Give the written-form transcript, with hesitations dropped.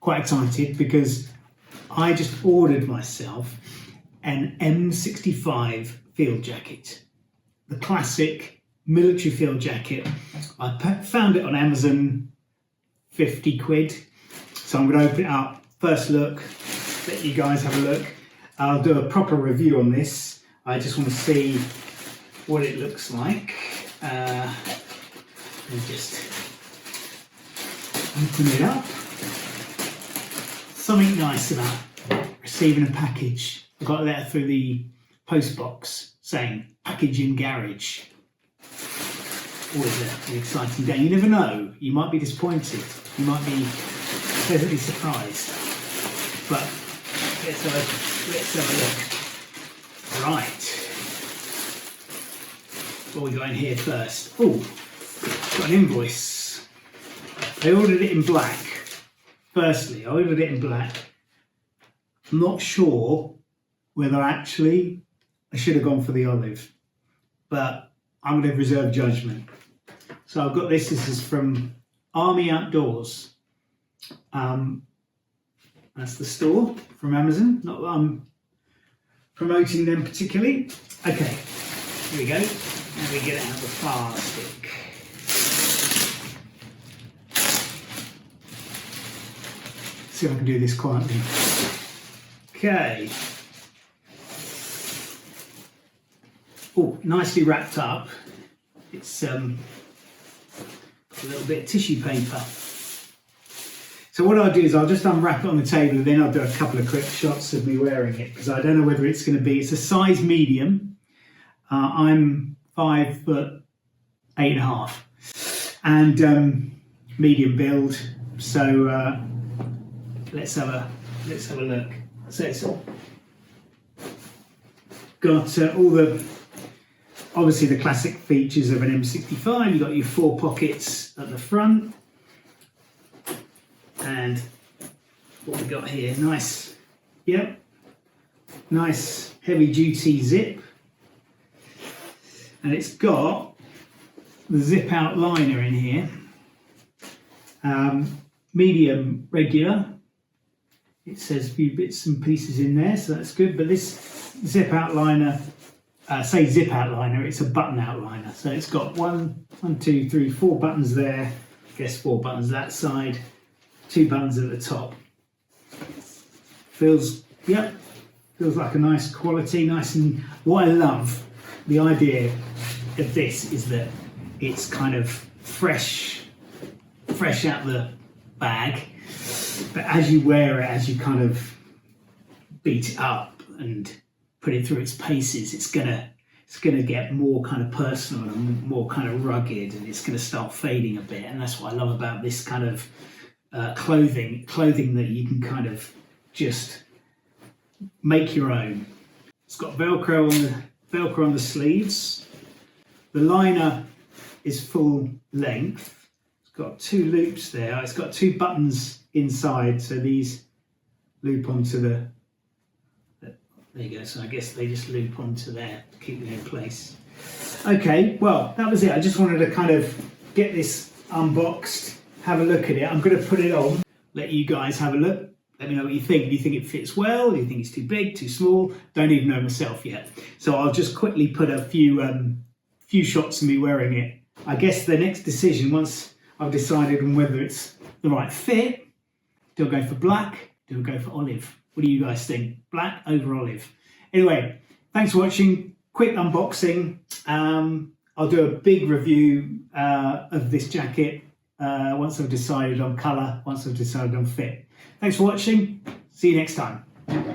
quite excited because I just ordered myself an M65 field jacket, the classic military field jacket. I found it on Amazon, 50 quid. So I'm going to open it up, first look, let you guys have a look. I'll do a proper review on this. I just want to see what it looks like. Let me just open it up. Something nice about receiving a package. I got a letter through the post box saying package in garage. Always an exciting day. You never know. You might be disappointed. You might be pleasantly surprised. But let's have a look. Right. What we got in here first? Oh, got an invoice. I ordered it in black. Firstly, I ordered it in black. I'm not sure whether actually I should have gone for the olive, but I'm going to reserve judgment. So I've got this. This is from Army Outdoors. That's the store from Amazon. Not that I'm promoting them particularly. Okay, here we go. Now we get out of the plastic. See if I can do this quietly. Okay. Oh, nicely wrapped up. It's a little bit of tissue paper. So what I'll do is I'll just unwrap it on the table and then I'll do a couple of quick shots of me wearing it because I don't know whether it's going to be, it's a size medium. I'm 5'8.5" and medium build. So let's have a look. So it's got all the, obviously the classic features of an M65. You've got your 4 pockets at the front. And what we got here, nice, yep, nice heavy duty zip. And it's got the zip out liner in here. Medium regular. It says a few bits and pieces in there, so that's good. But this zip outliner, say zip outliner, it's a button outliner. So it's got 4 buttons there. I guess 4 buttons that side, 2 buttons at the top. Feels like a nice quality, nice. And what I love, the idea of this is that it's kind of fresh out the bag. But as you wear it, as you kind of beat it up and put it through its paces, it's gonna get more kind of personal and more kind of rugged, and it's gonna start fading a bit. And that's what I love about this kind of clothing that you can kind of just make your own. It's got Velcro on the sleeves. The liner is full length. It's got 2 loops there. It's got 2 buttons inside, so these loop onto there you go. So I guess they just loop onto there to keep it in place. Okay, well, that was it. I just wanted to kind of get this unboxed, have a look at it. I'm going to put it on, let you guys have a look. Let me know what you think. Do you think it fits well? Do you think it's too big, too small? Don't even know myself yet. So I'll just quickly put a few shots of me wearing it. I guess the next decision, once I've decided on whether it's the right fit, do I go for black? Do I go for olive? What do you guys think? Black over olive. Anyway, thanks for watching. Quick unboxing. I'll do a big review of this jacket once I've decided on colour, once I've decided on fit. Thanks for watching. See you next time.